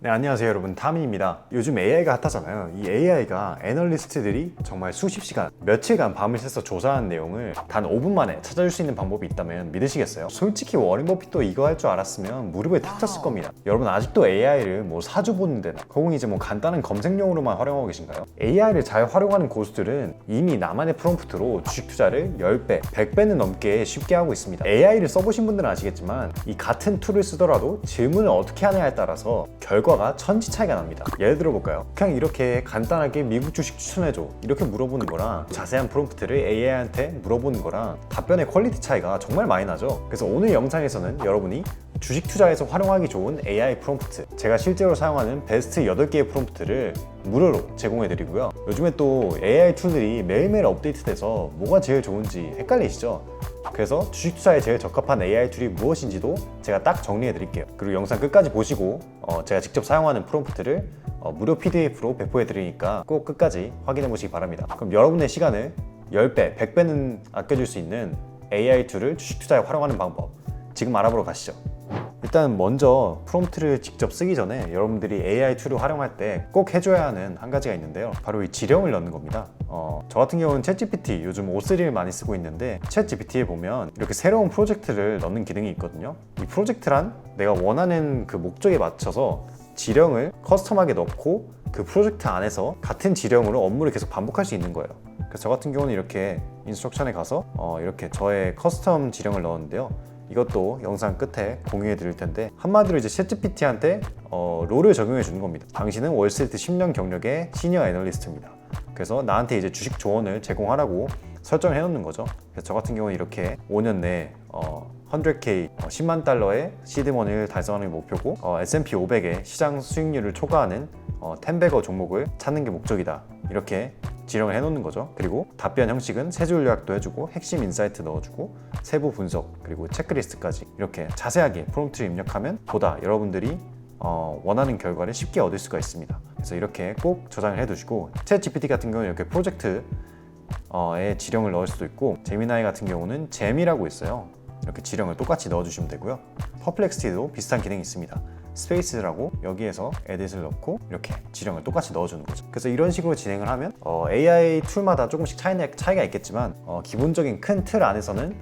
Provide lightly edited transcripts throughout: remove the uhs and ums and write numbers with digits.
네, 안녕하세요 여러분, 타민입니다. 요즘 AI가 핫하잖아요. 이 AI가 애널리스트들이 정말 수십 시간, 며칠간 밤을 새서 조사한 내용을 단 5분 만에 찾아줄 수 있는 방법이 있다면 믿으시겠어요? 솔직히 워렌 버핏도 이거 할 줄 알았으면 무릎을 탁 쳤을 겁니다. 여러분 아직도 AI를 뭐 사주 보는 데나 혹은 이제 뭐 간단한 검색용으로만 활용하고 계신가요? AI를 잘 활용하는 고수들은 이미 나만의 프롬프트로 주식 투자를 10배, 100배는 넘게 쉽게 하고 있습니다. AI를 써보신 분들은 아시겠지만 이 같은 툴을 쓰더라도 질문을 어떻게 하냐에 따라서 결과가 천지 차이가 납니다. 예를 들어 볼까요? 그냥 이렇게 간단하게 미국 주식 추천해줘 이렇게 물어보는 거랑 자세한 프롬프트를 AI한테 물어보는 거랑 답변의 퀄리티 차이가 정말 많이 나죠. 그래서 오늘 영상에서는 여러분이 주식 투자에서 활용하기 좋은 AI 프롬프트, 제가 실제로 사용하는 베스트 8개의 프롬프트를 무료로 제공해드리고요. 요즘에 또 AI 툴들이 매일매일 업데이트돼서 뭐가 제일 좋은지 헷갈리시죠? 그래서 주식 투자에 제일 적합한 AI 툴이 무엇인지도 제가 딱 정리해 드릴게요. 그리고 영상 끝까지 보시고 제가 직접 사용하는 프롬프트를 무료 PDF로 배포해 드리니까 꼭 끝까지 확인해 보시기 바랍니다. 그럼 여러분의 시간을 10배, 100배는 아껴줄 수 있는 AI 툴을 주식 투자에 활용하는 방법, 지금 알아보러 가시죠. 일단 먼저 프롬프트를 직접 쓰기 전에 여러분들이 AI 툴을 활용할 때 꼭 해줘야 하는 한 가지가 있는데요, 바로 이 지령을 넣는 겁니다. 저 같은 경우는 챗GPT, 요즘 O3를 많이 쓰고 있는데 챗GPT에 보면 이렇게 새로운 프로젝트를 넣는 기능이 있거든요. 이 프로젝트란 내가 원하는 그 목적에 맞춰서 지령을 커스텀하게 넣고 그 프로젝트 안에서 같은 지령으로 업무를 계속 반복할 수 있는 거예요. 그래서 저 같은 경우는 이렇게 인스트럭션에 가서 이렇게 저의 커스텀 지령을 넣었는데요, 이것도 영상 끝에 공유해 드릴 텐데, 한마디로 이제 챗GPT한테 롤을 적용해 주는 겁니다. 당신은 월스트리트 10년 경력의 시니어 애널리스트입니다. 그래서 나한테 이제 주식 조언을 제공하라고 설정을 해 놓는 거죠. 그래서 저 같은 경우는 이렇게 5년 내에 100K, 10만 달러의 시드머니를 달성하는 게 목표고, S&P 500의 시장 수익률을 초과하는 10배거 종목을 찾는 게 목적이다, 이렇게 지령을 해놓는 거죠. 그리고 답변 형식은 세 줄 요약도 해주고 핵심 인사이트 넣어주고 세부 분석 그리고 체크리스트까지 이렇게 자세하게 프롬프트를 입력하면 보다 여러분들이 원하는 결과를 쉽게 얻을 수가 있습니다. 그래서 이렇게 꼭 저장을 해두시고, 챗 GPT 같은 경우는 이렇게 프로젝트에 지령을 넣을 수도 있고, 제미나이 같은 경우는 잼이라고 있어요. 이렇게 지령을 똑같이 넣어주시면 되고요. 퍼플렉스티도 비슷한 기능이 있습니다. 스페이스라고 여기에서 에딧을 넣고 이렇게 지령을 똑같이 넣어주는 거죠. 그래서 이런 식으로 진행을 하면 AI 툴마다 조금씩 차이가 있겠지만 기본적인 큰 틀 안에서는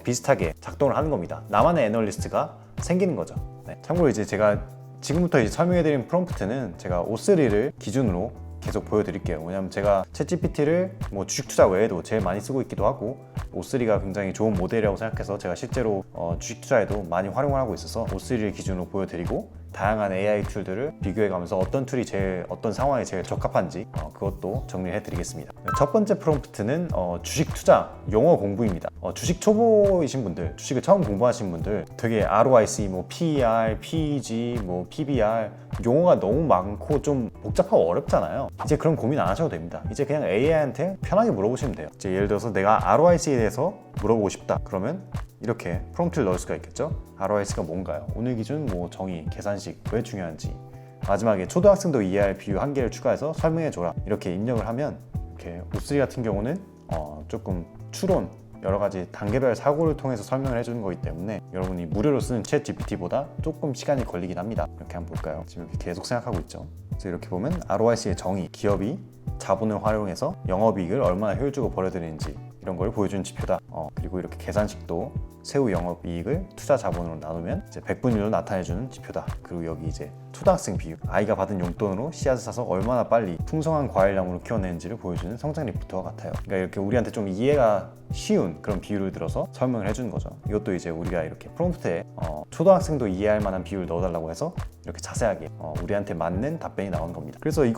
비슷하게 작동을 하는 겁니다. 나만의 애널리스트가 생기는 거죠. 네. 참고로 이제 제가 지금부터 이제 설명해드린 프롬프트는 제가 O3를 기준으로 계속 보여드릴게요. 왜냐면 제가 챗GPT를 뭐 주식 투자 외에도 제일 많이 쓰고 있기도 하고, O3가 굉장히 좋은 모델이라고 생각해서 제가 실제로 주식 투자에도 많이 활용을 하고 있어서 O3를 기준으로 보여드리고, 다양한 AI 툴들을 비교해가면서 어떤 툴이 어떤 상황에 제일 적합한지 그것도 정리해 드리겠습니다. 첫 번째 프롬프트는 주식 투자 용어 공부입니다. 주식 초보이신 분들, 주식을 처음 공부하신 분들, 되게 ROIC, 뭐 PER, PEG, 뭐 PBR 용어가 너무 많고 좀 복잡하고 어렵잖아요. 이제 그런 고민 안 하셔도 됩니다. 이제 그냥 AI한테 편하게 물어보시면 돼요. 이제 예를 들어서 내가 ROIC에 대해서 물어보고 싶다 그러면 이렇게 프롬프트를 넣을 수가 있겠죠. ROIC가 뭔가요? 오늘 기준 뭐 정의, 계산식 왜 중요한지, 마지막에 초등학생도 이해할 비유 한 개를 추가해서 설명해줘라, 이렇게 입력을 하면 이렇게 O3 같은 경우는 조금 추론, 여러 가지 단계별 사고를 통해서 설명을 해주는 거기 때문에 여러분이 무료로 쓰는 챗 GPT보다 조금 시간이 걸리긴 합니다. 이렇게 한번 볼까요? 지금 이렇게 계속 생각하고 있죠. 그래서 이렇게 보면 ROIC의 정의, 기업이 자본을 활용해서 영업이익을 얼마나 효율적으로 벌어들이는지 이런 걸 보여주는 지표다. 그리고 이렇게 계산식도 세후 영업이익을 투자 자본으로 나누면 이제 100분율로 나타내주는 지표다. 그리고 여기 이제 초등학생 비유, 아이가 받은 용돈으로 씨앗을 사서 얼마나 빨리 풍성한 과일나무를 키워내는지를 보여주는 성장 리포트와 같아요. 그러니까 이렇게 우리한테 좀 이해가 쉬운 그런 비유를 들어서 설명을 해주는 거죠. 이것도 이제 우리가 이렇게 프롬프트에 초등학생도 이해할 만한 비유를 넣어달라고 해서 이렇게 자세하게 우리한테 맞는 답변이 나오는 겁니다. 그래서 이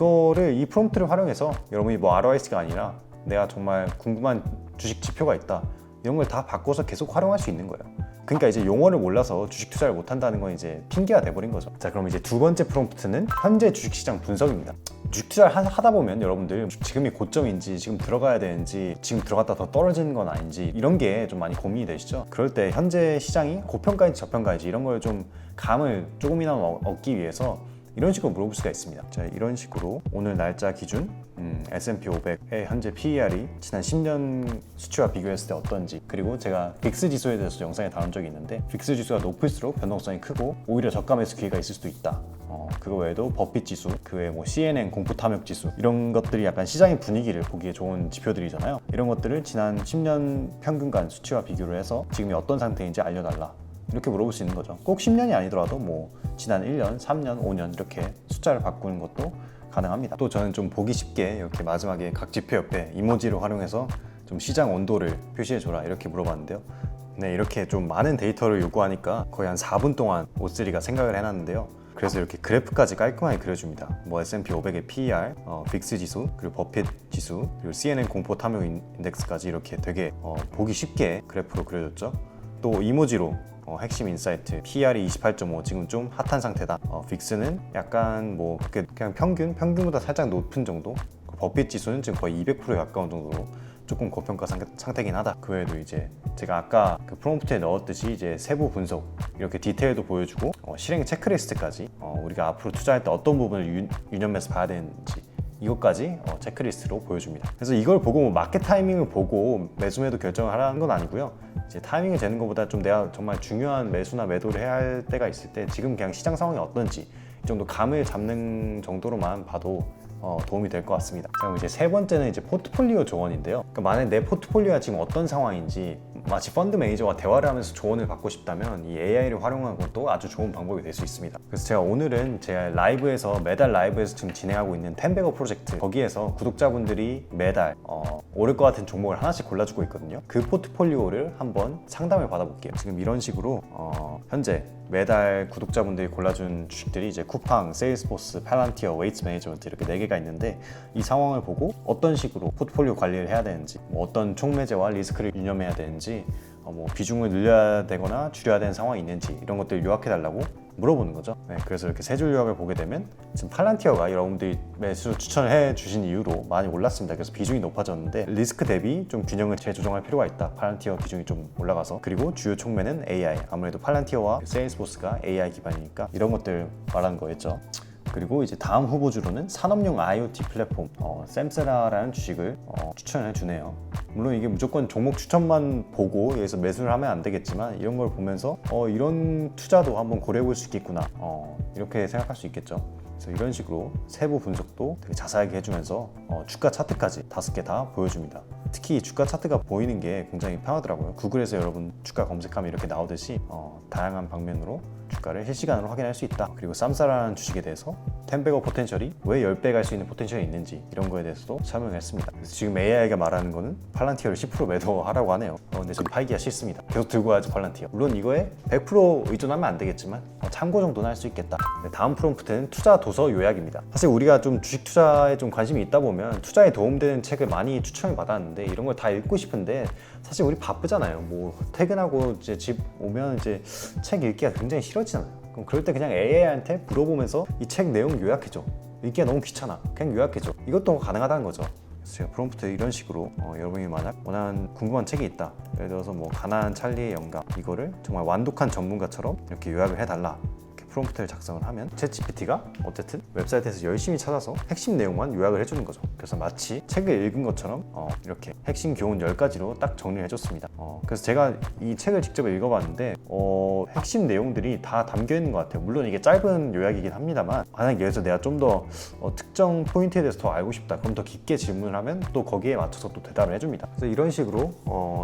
프롬프트를 활용해서 여러분이 뭐 ROIC가 아니라 내가 정말 궁금한 주식 지표가 있다, 이런 걸 다 바꿔서 계속 활용할 수 있는 거예요. 그러니까 이제 용어를 몰라서 주식 투자를 못한다는 건 이제 핑계가 돼버린 거죠. 자, 그럼 이제 두 번째 프롬프트는 현재 주식시장 분석입니다. 주식 투자를 하다 보면 여러분들 지금이 고점인지, 지금 들어가야 되는지, 지금 들어갔다 더 떨어지는 건 아닌지, 이런 게 좀 많이 고민이 되시죠. 그럴 때 현재 시장이 고평가인지 저평가인지 이런 걸 좀 감을 조금이나마 얻기 위해서 이런 식으로 물어볼 수가 있습니다. 자, 이런 식으로 오늘 날짜 기준 S&P 500의 현재 PER이 지난 10년 수치와 비교했을 때 어떤지, 그리고 제가 빅스 지수에 대해서 영상에 다룬 적이 있는데 빅스 지수가 높을수록 변동성이 크고 오히려 저가 매수 기회가 있을 수도 있다. 그거 외에도 버핏 지수, 그 외에 뭐 CNN 공포 탐욕 지수, 이런 것들이 약간 시장의 분위기를 보기에 좋은 지표들이잖아요. 이런 것들을 지난 10년 평균간 수치와 비교를 해서 지금이 어떤 상태인지 알려달라, 이렇게 물어볼 수 있는 거죠. 꼭 10년이 아니더라도 뭐 지난 1년, 3년, 5년 이렇게 숫자를 바꾸는 것도 가능합니다. 또 저는 좀 보기 쉽게 이렇게 마지막에 각 지표 옆에 이모지를 활용해서 좀 시장 온도를 표시해줘라, 이렇게 물어봤는데요. 네, 이렇게 좀 많은 데이터를 요구하니까 거의 한 4분 동안 오쓰리가 생각을 해놨는데요. 그래서 이렇게 그래프까지 깔끔하게 그려줍니다. 뭐 S&P 500의 PER, 빅스 지수, 그리고 버핏 지수, 그리고 CNN 공포 탐욕 인덱스까지 이렇게 되게 보기 쉽게 그래프로 그려줬죠. 또 이모지로 핵심 인사이트, PER이 28.5, 지금 좀 핫한 상태다. 빅스는 약간 뭐 그냥 평균보다 살짝 높은 정도. 버핏 지수는 지금 거의 200%에 가까운 정도로 조금 고평가 상태긴 하다. 그 외에도 이제 제가 아까 그 프롬프트에 넣었듯이 이제 세부 분석, 이렇게 디테일도 보여주고 실행 체크리스트까지, 우리가 앞으로 투자할 때 어떤 부분을 유념해서 봐야 되는지 이것까지 체크리스트로 보여줍니다. 그래서 이걸 보고 뭐 마켓 타이밍을 보고 매수 매도 결정을 하라는 건 아니고요. 이제 타이밍을 재는 것보다 좀 내가 정말 중요한 매수나 매도를 해야 할 때가 있을 때 지금 그냥 시장 상황이 어떤지 이 정도 감을 잡는 정도로만 봐도 도움이 될 것 같습니다. 그럼 이제 세 번째는 이제 포트폴리오 조언인데요. 그러니까 만약 내 포트폴리오가 지금 어떤 상황인지 마치 펀드 매니저와 대화를 하면서 조언을 받고 싶다면 이 AI를 활용하는 것도 아주 좋은 방법이 될 수 있습니다. 그래서 제가 오늘은 제가 매달 라이브에서 지금 진행하고 있는 텐베거 프로젝트, 거기에서 구독자분들이 매달 오를 것 같은 종목을 하나씩 골라주고 있거든요. 그 포트폴리오를 한번 상담을 받아볼게요. 지금 이런 식으로 현재 매달 구독자분들이 골라준 주식들이 이제 쿠팡, 세일스포스, 팔란티어, 웨이츠 매니지먼트 이렇게 4개가 있는데, 이 상황을 보고 어떤 식으로 포트폴리오 관리를 해야 되는지, 뭐 어떤 총매제와 리스크를 유념해야 되는지, 뭐 비중을 늘려야 되거나 줄여야 되는 상황이 있는지, 이런 것들을 요약해달라고 물어보는 거죠. 네, 그래서 이렇게 세 줄 요약을 보게 되면 지금 팔란티어가 여러분들이 매수 추천을 해주신 이후로 많이 올랐습니다. 그래서 비중이 높아졌는데 리스크 대비 좀 균형을 재조정할 필요가 있다. 팔란티어 비중이 좀 올라가서. 그리고 주요 총매는 AI, 아무래도 팔란티어와 세일스포스가 AI 기반이니까 이런 것들 말하는 거였죠. 그리고 이제 다음 후보주로는 산업용 IoT 플랫폼 샘세라라는 주식을 추천해 주네요. 물론 이게 무조건 종목 추천만 보고 여기서 매수를 하면 안 되겠지만, 이런 걸 보면서 이런 투자도 한번 고려해 볼 수 있겠구나, 이렇게 생각할 수 있겠죠. 그래서 이런 식으로 세부 분석도 되게 자세하게 해주면서 주가 차트까지 5개 다 보여줍니다. 특히 주가 차트가 보이는 게 굉장히 편하더라고요. 구글에서 여러분 주가 검색하면 이렇게 나오듯이 다양한 방면으로 주가를 실시간으로 확인할 수 있다. 그리고 쌈싸라는 주식에 대해서 10배거 포텐셜이 왜 10배 갈 수 있는 포텐셜이 있는지, 이런 거에 대해서도 설명했습니다. 그래서 지금 AI가 말하는 거는 팔란티어를 10% 매도하라고 하네요. 근데 지금 팔기가 싫습니다. 계속 들고 와야죠, 팔란티어. 물론 이거에 100% 의존하면 안 되겠지만 참고 정도는 할 수 있겠다. 다음 프롬프트는 투자 도서 요약입니다. 사실 우리가 좀 주식 투자에 좀 관심이 있다 보면 투자에 도움되는 책을 많이 추천을 받았는데, 이런 걸 다 읽고 싶은데 사실 우리 바쁘잖아요. 뭐 퇴근하고 이제 집 오면 이제 책 읽기가 굉장히 싫어지잖아요. 그럼 그럴 때 그냥 AI한테 물어보면서 이 책 내용 요약해줘. 읽기가 너무 귀찮아. 그냥 요약해줘. 이것도 가능하다는 거죠. 그래서 제가 프롬프트 이런 식으로 여러분이 만약 원하는 궁금한 책이 있다, 예를 들어서 뭐 가난한 찰리의 영감, 이거를 정말 완독한 전문가처럼 이렇게 요약을 해달라, 프롬프트를 작성을 하면 챗GPT가 어쨌든 웹사이트에서 열심히 찾아서 핵심 내용만 요약을 해주는 거죠. 그래서 마치 책을 읽은 것처럼 이렇게 핵심 교훈 10가지로 딱 정리를 해줬습니다. 그래서 제가 이 책을 직접 읽어봤는데 핵심 내용들이 다 담겨 있는 것 같아요. 물론 이게 짧은 요약이긴 합니다만, 만약 여기서 내가 좀 더 특정 포인트에 대해서 더 알고 싶다, 그럼 더 깊게 질문을 하면 또 거기에 맞춰서 또 대답을 해줍니다. 그래서 이런 식으로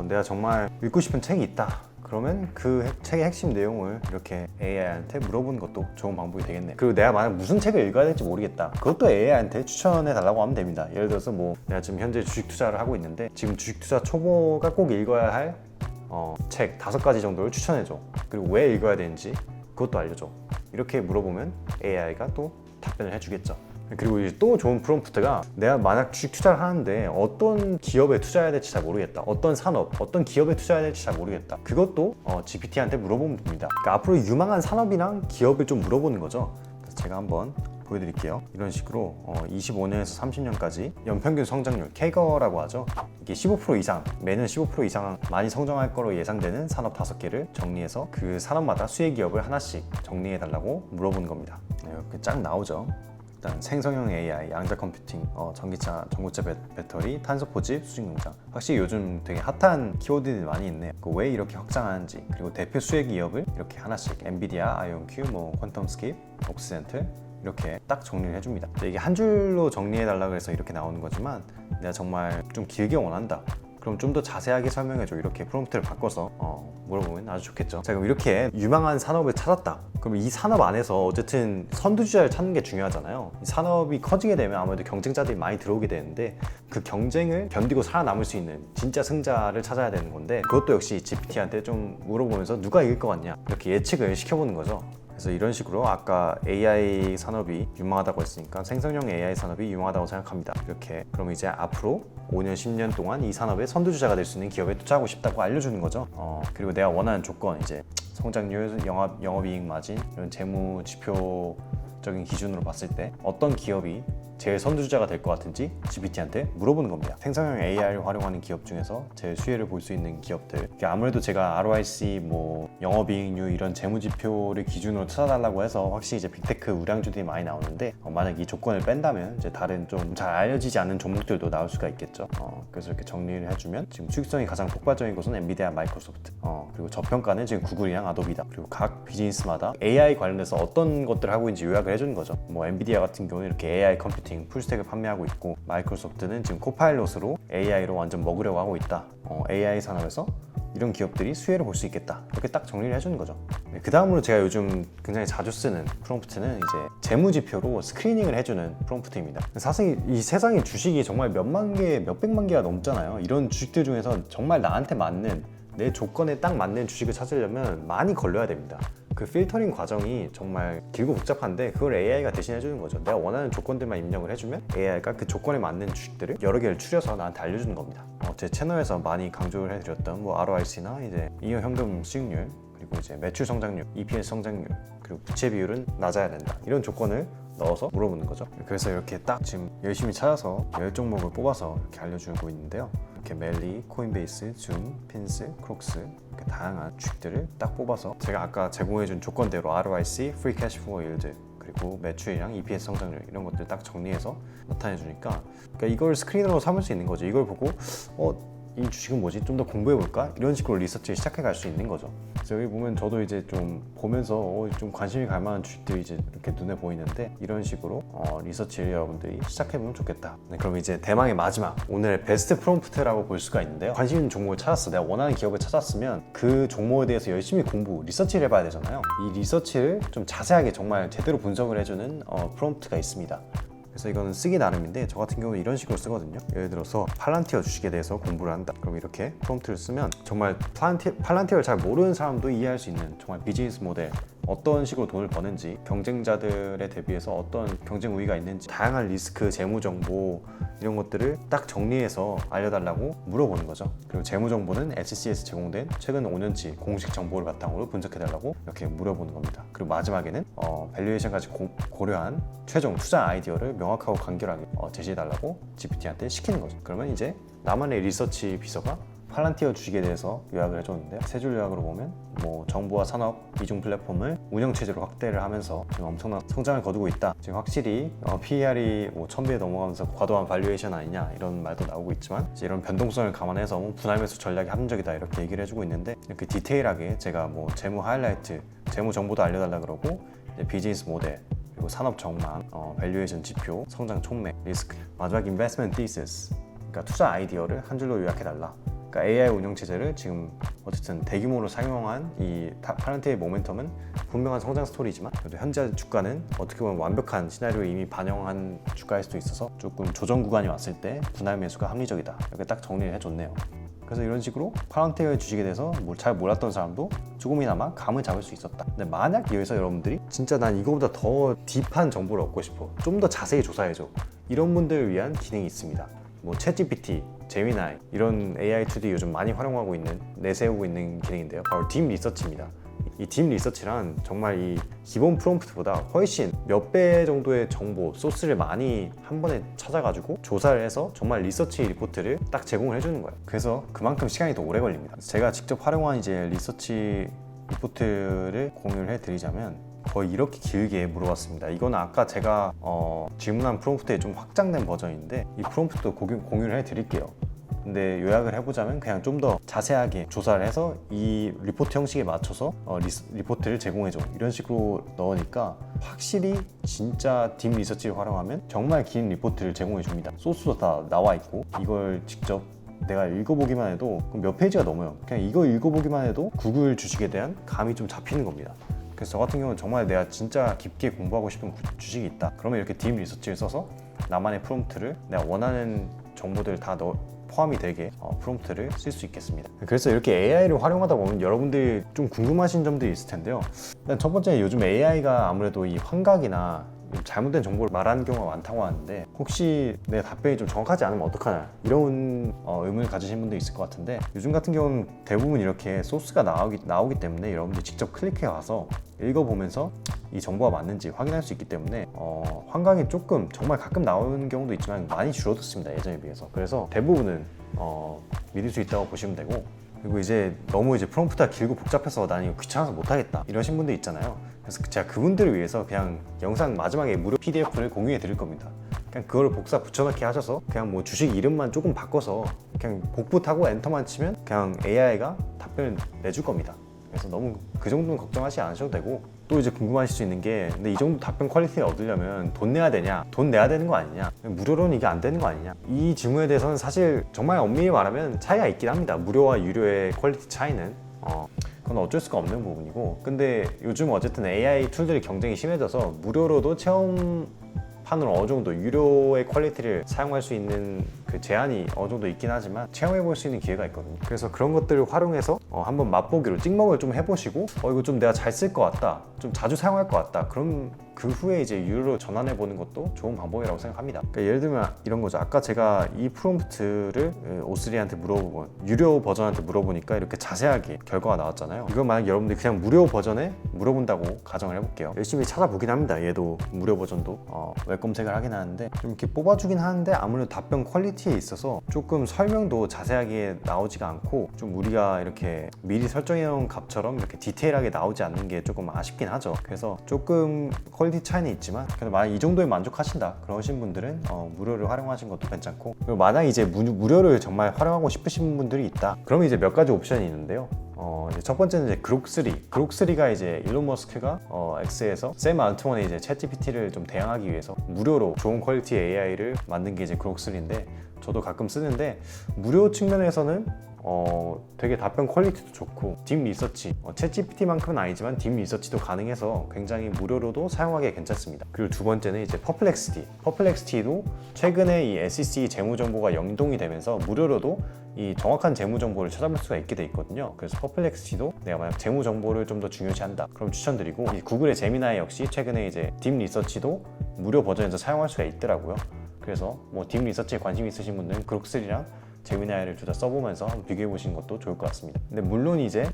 내가 정말 읽고 싶은 책이 있다, 그러면 그 책의 핵심 내용을 이렇게 AI한테 물어보는 것도 좋은 방법이 되겠네요. 그리고 내가 만약 무슨 책을 읽어야 될지 모르겠다, 그것도 AI한테 추천해 달라고 하면 됩니다. 예를 들어서 뭐 내가 지금 현재 주식 투자를 하고 있는데, 지금 주식 투자 초보가 꼭 읽어야 할 책 5가지 정도를 추천해줘. 그리고 왜 읽어야 되는지 그것도 알려줘. 이렇게 물어보면 AI가 또 답변을 해주겠죠. 그리고 이제 또 좋은 프롬프트가, 내가 만약 주식 투자를 하는데 어떤 기업에 투자해야 될지 잘 모르겠다, 어떤 산업, 어떤 기업에 투자해야 될지 잘 모르겠다, 그것도 GPT한테 물어보면 됩니다. 그러니까 앞으로 유망한 산업이랑 기업을 좀 물어보는 거죠. 그래서 제가 한번 보여드릴게요. 이런 식으로 25년에서 30년까지 연평균 성장률, CAGR라고 하죠. 이게 15% 이상, 매년 15% 이상 많이 성장할 거로 예상되는 산업 5개를 정리해서 그 산업마다 수혜 기업을 하나씩 정리해 달라고 물어보는 겁니다. 이렇게 쫙 나오죠. 일단 생성형 AI, 양자 컴퓨팅, 전기차, 전고체 배터리, 탄소 포집, 수직 농장. 확실히 요즘 되게 핫한 키워드들이 많이 있네요. 왜 이렇게 확장하는지, 그리고 대표 수혜 기업을 이렇게 하나씩, 엔비디아, 아이온큐, 뭐 퀀텀 스케일, 옥시센트, 이렇게 딱 정리를 해줍니다. 이게 한 줄로 정리해달라고 해서 이렇게 나오는 거지만 내가 정말 좀 길게 원한다, 그럼 좀 더 자세하게 설명해줘, 이렇게 프롬프트를 바꿔서 물어보면 아주 좋겠죠. 자, 그럼 이렇게 유망한 산업을 찾았다. 그럼 이 산업 안에서 어쨌든 선두주자를 찾는 게 중요하잖아요. 이 산업이 커지게 되면 아무래도 경쟁자들이 많이 들어오게 되는데 그 경쟁을 견디고 살아남을 수 있는 진짜 승자를 찾아야 되는 건데, 그것도 역시 GPT한테 좀 물어보면서 누가 이길 것 같냐 이렇게 예측을 시켜보는 거죠. 그래서 이런 식으로 아까 AI 산업이 유망하다고 했으니까 생성형 AI 산업이 유망하다고 생각합니다. 이렇게 그럼 이제 앞으로 5년, 10년 동안 이 산업의 선두주자가 될 수 있는 기업에 투자하고 싶다고 알려주는 거죠. 그리고 내가 원하는 조건, 이제 성장률, 영업이익 마진, 이런 재무 지표적인 기준으로 봤을 때 어떤 기업이 제일 선두주자가 될 것 같은지 GPT한테 물어보는 겁니다. 생성형 AI를 활용하는 기업 중에서 제일 수혜를 볼 수 있는 기업들, 아무래도 제가 ROIC, 영업이익률 이런 재무지표를 기준으로 찾아달라고 해서 확실히 이제 빅테크 우량주들이 많이 나오는데, 만약 이 조건을 뺀다면 이제 다른 좀 잘 알려지지 않은 종목들도 나올 수가 있겠죠. 그래서 이렇게 정리를 해주면 지금 수익성이 가장 폭발적인 곳은 엔비디아, 마이크로소프트, 그리고 저평가는 지금 구글이랑 아도비다. 그리고 각 비즈니스마다 AI 관련해서 어떤 것들을 하고 있는지 요약을 해주는 거죠. 엔비디아 같은 경우는 이렇게 AI 컴퓨팅 풀스택을 판매하고 있고, 마이크로소프트는 지금 코파일럿으로 AI로 완전 먹으려고 하고 있다. AI 산업에서 이런 기업들이 수혜를 볼 수 있겠다. 이렇게 딱 정리를 해주는 거죠. 그 다음으로 제가 요즘 굉장히 자주 쓰는 프롬프트는 이제 재무지표로 스크리닝을 해주는 프롬프트입니다. 사실 이 세상에 주식이 정말 몇만 개, 몇백만 개가 넘잖아요. 이런 주식들 중에서 정말 나한테 맞는, 내 조건에 딱 맞는 주식을 찾으려면 많이 걸려야 됩니다. 그 필터링 과정이 정말 길고 복잡한데 그걸 AI가 대신해 주는 거죠. 내가 원하는 조건들만 입력을 해주면 AI가 그 조건에 맞는 주식들을 여러 개를 추려서 나한테 알려주는 겁니다. 제 채널에서 많이 강조를 해드렸던 ROIC나 이제 이익 현금 수익률, 그리고 이제 매출 성장률, EPS 성장률, 그리고 부채 비율은 낮아야 된다, 이런 조건을 넣어서 물어보는 거죠. 그래서 이렇게 딱 지금 열심히 찾아서 10종목을 뽑아서 이렇게 알려주고 있는데요. 이렇게 멜리, 코인베이스, 줌, 핀스, 크록스, 이렇게 다양한 주식들을 딱 뽑아서 제가 아까 제공해준 조건대로 ROIC, Free Cash Flow Yield, 그리고 매출이랑 EPS 성장률 이런 것들 딱 정리해서 나타내 주니까, 그러니까 이걸 스크린으로 삼을 수 있는 거죠. 이걸 보고 이 주식은 뭐지? 좀 더 공부해볼까? 이런 식으로 리서치를 시작해 갈 수 있는 거죠. 그래서 여기 보면 저도 이제 좀 보면서 좀 관심이 갈 만한 주식들이 이제 이렇게 눈에 보이는데, 이런 식으로 리서치를 여러분들이 시작해보면 좋겠다. 네, 그럼 이제 대망의 마지막, 오늘 베스트 프롬프트라고 볼 수가 있는데요. 관심 있는 종목을 찾았어. 내가 원하는 기업을 찾았으면 그 종목에 대해서 열심히 리서치를 해봐야 되잖아요. 이 리서치를 좀 자세하게 정말 제대로 분석을 해주는 프롬프트가 있습니다. 그래서 이거는 쓰기 나름인데, 저 같은 경우는 이런 식으로 쓰거든요. 예를 들어서 팔란티어 주식에 대해서 공부를 한다. 그럼 이렇게 프롬프트를 쓰면 정말 팔란티어를 잘 모르는 사람도 이해할 수 있는 정말 비즈니스 모델, 어떤 식으로 돈을 버는지, 경쟁자들에 대비해서 어떤 경쟁 우위가 있는지, 다양한 리스크, 재무 정보 이런 것들을 딱 정리해서 알려달라고 물어보는 거죠. 그리고 재무 정보는 SC에서 제공된 최근 5년치 공식 정보를 바탕으로 분석해달라고 이렇게 물어보는 겁니다. 그리고 마지막에는 밸류에이션까지 고려한 최종 투자 아이디어를 명확하고 간결하게 제시해달라고 GPT한테 시키는 거죠. 그러면 이제 나만의 리서치 비서가 팔란티어 주식에 대해서 요약을 해줬는데요. 세 줄 요약으로 보면 정보와 산업 이중 플랫폼을 운영체제로 확대를 하면서 지금 엄청난 성장을 거두고 있다. 지금 확실히 PER이 1000배에 넘어가면서 과도한 발류에이션 아니냐 이런 말도 나오고 있지만, 이제 이런 변동성을 감안해서 분할 매수 전략이 합리적이다 이렇게 얘기를 해주고 있는데, 이렇게 디테일하게 제가 재무 하이라이트, 재무 정보도 알려달라 그러고, 이제 비즈니스 모델, 그리고 산업 전망, 밸류에이션 지표, 성장 촉매, 리스크, 마지막 인베스트먼트 티시스, 그러니까 투자 아이디어를 한 줄로 요약해달라. 그러니까 AI 운영체제를 지금 어쨌든 대규모로 사용한 이 팔란티어의 모멘텀은 분명한 성장 스토리지만, 그래도 현재 주가는 어떻게 보면 완벽한 시나리오를 이미 반영한 주가일 수도 있어서 조금 조정 구간이 왔을 때 분할 매수가 합리적이다, 이렇게 딱 정리를 해줬네요. 그래서 이런 식으로 팔란티어의 주식에 대해서 잘 몰랐던 사람도 조금이나마 감을 잡을 수 있었다. 근데 만약 여기서 여러분들이 진짜 난 이거보다 더 딥한 정보를 얻고 싶어, 좀 더 자세히 조사해줘, 이런 분들을 위한 기능이 있습니다. 챗GPT, 제미나이 이런 AI 툴이 요즘 많이 활용하고 있는, 내세우고 있는 기능인데요. 바로 딥 리서치입니다. 이 딥 리서치란 정말 이 기본 프롬프트보다 훨씬 몇 배 정도의 정보, 소스를 많이 한 번에 찾아가지고 조사를 해서 정말 리서치 리포트를 딱 제공을 해주는 거예요. 그래서 그만큼 시간이 더 오래 걸립니다. 제가 직접 활용한 이제 리서치 리포트를 공유를 해드리자면 거의 이렇게 길게 물어봤습니다. 이거는 아까 제가 질문한 프롬프트의 좀 확장된 버전인데, 이 프롬프트도 공유를 해드릴게요. 근데 요약을 해보자면 그냥 좀 더 자세하게 조사를 해서 이 리포트 형식에 맞춰서 리포트를 제공해줘, 이런 식으로 넣으니까 확실히 진짜 딥 리서치를 활용하면 정말 긴 리포트를 제공해 줍니다. 소스도 다 나와 있고 이걸 직접 내가 읽어보기만 해도 몇 페이지가 넘어요. 그냥 이거 읽어보기만 해도 구글 주식에 대한 감이 좀 잡히는 겁니다. 그래서 저 같은 경우는 정말 내가 진짜 깊게 공부하고 싶은 주식이 있다, 그러면 이렇게 딥 리서치를 써서 나만의 프롬프트를 내가 원하는 정보들 다 포함이 되게 프롬프트를 쓸 수 있겠습니다. 그래서 이렇게 AI를 활용하다 보면 여러분들이 좀 궁금하신 점들이 있을 텐데요. 일단 첫 번째, 요즘 AI가 아무래도 이 환각이나 잘못된 정보를 말하는 경우가 많다고 하는데 혹시 내 답변이 좀 정확하지 않으면 어떡하냐, 이런 의문을 가지신 분도 있을 것 같은데, 요즘 같은 경우는 대부분 이렇게 소스가 나오기 때문에 여러분들이 직접 클릭해 와서 읽어보면서 이 정보가 맞는지 확인할 수 있기 때문에 환각이 조금 정말 가끔 나오는 경우도 있지만 많이 줄어들었습니다, 예전에 비해서. 그래서 대부분은 믿을 수 있다고 보시면 되고, 그리고 이제 너무 프롬프트가 길고 복잡해서 난 이거 귀찮아서 못하겠다 이러신 분들 있잖아요. 그래서 제가 그분들을 위해서 그냥 영상 마지막에 무료 PDF를 공유해 드릴 겁니다. 그냥 그걸 복사 붙여넣기 하셔서 그냥 뭐 주식 이름만 조금 바꿔서 그냥 복붙 타고 엔터만 치면 그냥 AI가 답변을 내줄 겁니다. 그래서 너무 그 정도는 걱정하지 않으셔도 되고, 또 이제 궁금하실 수 있는 게, 근데 이 정도 답변 퀄리티를 얻으려면 돈 내야 되냐, 돈 내야 되는 거 아니냐, 무료로는 이게 안 되는 거 아니냐, 이 질문에 대해서는 사실 정말 엄밀히 말하면 차이가 있긴 합니다. 무료와 유료의 퀄리티 차이는 그건 어쩔 수가 없는 부분이고, 근데 요즘 어쨌든 AI 툴들이 경쟁이 심해져서 무료로도 체험판으로 어느 정도 유료의 퀄리티를 사용할 수 있는 그 제한이 어느 정도 있긴 하지만 체험해 볼 수 있는 기회가 있거든요. 그래서 그런 것들을 활용해서 한번 맛보기로 찍먹을 좀 해보시고 이거 좀 내가 잘 쓸 것 같다, 좀 자주 사용할 것 같다, 그럼 그 후에 이제 유료로 전환해 보는 것도 좋은 방법이라고 생각합니다. 그러니까 예를 들면 이런 거죠. 아까 제가 이 프롬프트를 오스리한테 물어보고 유료 버전한테 물어보니까 이렇게 자세하게 결과가 나왔잖아요. 이거 만약 여러분들이 그냥 무료 버전에 물어본다고 가정을 해볼게요. 열심히 찾아보긴 합니다. 얘도 무료 버전도 웹 검색을 하긴 하는데 좀 이렇게 뽑아주긴 하는데 아무래도 답변 퀄리티에 있어서 조금 설명도 자세하게 나오지가 않고, 좀 우리가 이렇게 미리 설정해놓은 값처럼 이렇게 디테일하게 나오지 않는 게 조금 아쉽긴 하죠. 그래서 조금 퀄리티 차이는 있지만 그래도 만약 이 정도에 만족하신다 그러신 분들은 무료를 활용하신 것도 괜찮고, 그리고 만약 이제 무료를 정말 활용하고 싶으신 분들이 있다 그러면 이제 몇 가지 옵션이 있는데요. 이제 첫 번째는 이제 그록3가 이제 일론 머스크가 X에서 샘 알트먼의 이제 챗GPT를 좀 대항하기 위해서 무료로 좋은 퀄리티의 AI를 만든 게 이제 그록3인데, 저도 가끔 쓰는데 무료 측면에서는 되게 답변 퀄리티도 좋고 딥 리서치, 챗GPT만큼은 아니지만 딥 리서치도 가능해서 굉장히 무료로도 사용하기 괜찮습니다. 그리고 두 번째는 이제 퍼플렉시티도 최근에 이 SEC 재무 정보가 연동이 되면서 무료로도 이 정확한 재무 정보를 찾아볼 수가 있게 돼 있거든요. 그래서 퍼플렉시티도 내가 만약 재무 정보를 좀 더 중요시한다 그럼 추천드리고, 이 구글의 제미나이 역시 최근에 이제 딥 리서치도 무료 버전에서 사용할 수가 있더라고요. 그래서 뭐 딥 리서치에 관심 있으신 분들은 그록3랑 제미나이를 둘 다 써보면서 한번 비교해 보시는 것도 좋을 것 같습니다. 근데 물론 이제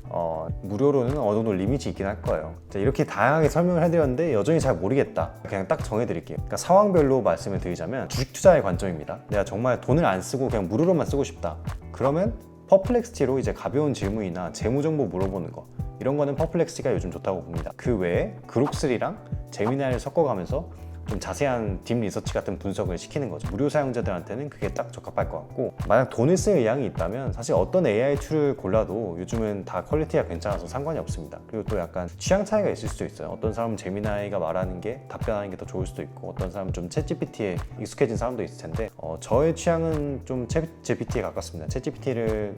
무료로는 어느 정도 리밋이 있긴 할 거예요. 자, 이렇게 다양하게 설명을 해드렸는데 여전히 잘 모르겠다, 그냥 딱 정해드릴게요. 그러니까 상황별로 말씀을 드리자면 주식 투자의 관점입니다. 내가 정말 돈을 안 쓰고 그냥 무료로만 쓰고 싶다 그러면 퍼플렉시티로 이제 가벼운 질문이나 재무 정보 물어보는 거, 이런 거는 퍼플렉시티가 요즘 좋다고 봅니다. 그 외에 그록3랑 제미나이를 섞어가면서 좀 자세한 딥 리서치 같은 분석을 시키는 거죠. 무료 사용자들한테는 그게 딱 적합할 것 같고, 만약 돈을 쓸 의향이 있다면 사실 어떤 AI 툴을 골라도 요즘은 다 퀄리티가 괜찮아서 상관이 없습니다. 그리고 또 약간 취향 차이가 있을 수도 있어요. 어떤 사람은 제미나이가 말하는 게 답변하는 게 더 좋을 수도 있고, 어떤 사람은 좀 챗GPT에 익숙해진 사람도 있을 텐데 저의 취향은 좀 챗GPT에 가깝습니다. 챗GPT를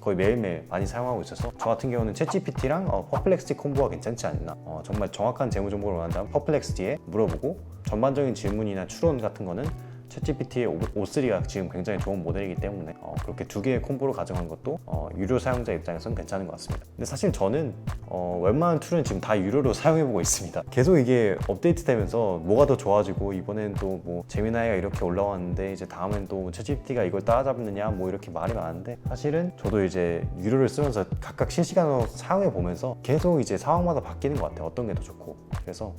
거의 매일매일 많이 사용하고 있어서 저 같은 경우는 챗GPT랑 퍼플렉시티 콤보가 괜찮지 않나, 정말 정확한 재무 정보를 원한다면 퍼플렉시티에 물어보고 전반적인 질문이나 추론 같은 거는 챗GPT의 O3가 지금 굉장히 좋은 모델이기 때문에 그렇게 두 개의 콤보를 가져간 것도 유료 사용자 입장에서는 괜찮은 것 같습니다. 근데 사실 저는 웬만한 툴은 지금 다 유료로 사용해보고 있습니다. 계속 이게 업데이트 되면서 뭐가 더 좋아지고, 이번엔 또 뭐 제미나이가 이렇게 올라왔는데 이제 다음엔 또 챗GPT가 이걸 따라잡느냐 뭐 이렇게 말이 많은데, 사실은 저도 이제 유료를 쓰면서 각각 실시간으로 사용해보면서 계속 이제 상황마다 바뀌는 것 같아요. 어떤 게 더 좋고. 그래서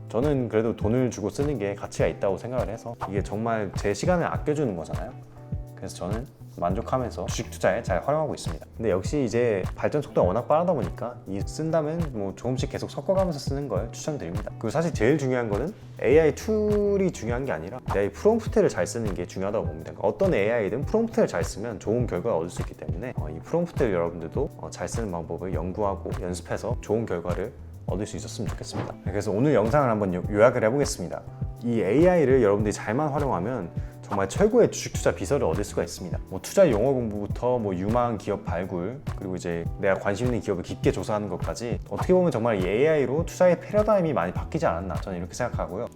저는 그래도 돈을 주고 쓰는 게 가치가 있다고 생각을 해서 이게 정말 제 시간을 아껴주는 거잖아요. 그래서 저는 만족하면서 주식 투자에 잘 활용하고 있습니다. 근데 역시 이제 발전 속도가 워낙 빠르다 보니까 이 쓴다면 뭐 조금씩 계속 섞어가면서 쓰는 걸 추천드립니다. 그리고 사실 제일 중요한 거는 AI 툴이 중요한 게 아니라 AI 프롬프트를 잘 쓰는 게 중요하다고 봅니다. 그러니까 어떤 AI든 프롬프트를 잘 쓰면 좋은 결과를 얻을 수 있기 때문에 이 프롬프트를 여러분들도 잘 쓰는 방법을 연구하고 연습해서 좋은 결과를 얻을 수 있었으면 좋겠습니다. 그래서 오늘 영상을 한번 요약을 해보겠습니다. 이 AI를 여러분들이 잘만 활용하면 정말 최고의 주식 투자 비서를 얻을 수가 있습니다. 뭐 투자 용어 공부부터 뭐 유망한 기업 발굴, 그리고 이제 내가 관심 있는 기업을 깊게 조사하는 것까지 어떻게 보면 정말 이 AI로 투자의 패러다임이 많이 바뀌지 않았나 저는 이렇게 생각하고요.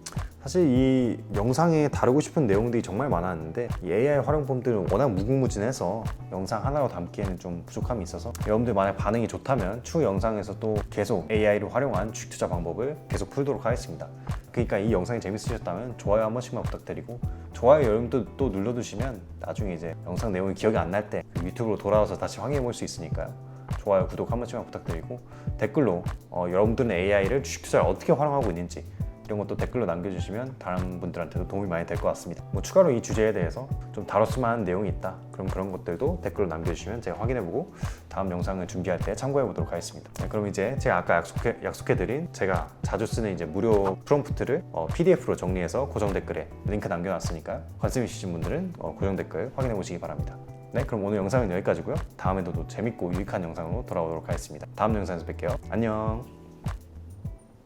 사실 이 영상에 다루고 싶은 내용들이 정말 많았는데 이 AI 활용법들은 워낙 무궁무진해서 영상 하나로 담기에는 좀 부족함이 있어서 여러분들 만약 반응이 좋다면 추후 영상에서 또 계속 AI를 활용한 주식 투자 방법을 계속 풀도록 하겠습니다. 그러니까 이 영상이 재밌으셨다면 좋아요 한 번씩만 부탁드리고, 좋아요 여러분들 또 눌러두시면 나중에 이제 영상 내용이 기억이 안 날 때 유튜브로 돌아와서 다시 확인해 볼 수 있으니까요. 좋아요, 구독 한 번씩만 부탁드리고, 댓글로 여러분들은 AI를 주식 투자를 어떻게 활용하고 있는지 이런 것도 댓글로 남겨주시면 다른 분들한테도 도움이 많이 될 것 같습니다. 뭐 추가로 이 주제에 대해서 좀 다뤘으면 하는 내용이 있다, 그럼 그런 것들도 댓글로 남겨주시면 제가 확인해보고 다음 영상을 준비할 때 참고해보도록 하겠습니다. 네, 그럼 이제 제가 아까 약속해드린 제가 자주 쓰는 이제 무료 프롬프트를 PDF로 정리해서 고정 댓글에 링크 남겨놨으니까요. 관심 있으신 분들은 고정 댓글 확인해보시기 바랍니다. 네, 그럼 오늘 영상은 여기까지고요. 다음에도 또 재밌고 유익한 영상으로 돌아오도록 하겠습니다. 다음 영상에서 뵐게요. 안녕.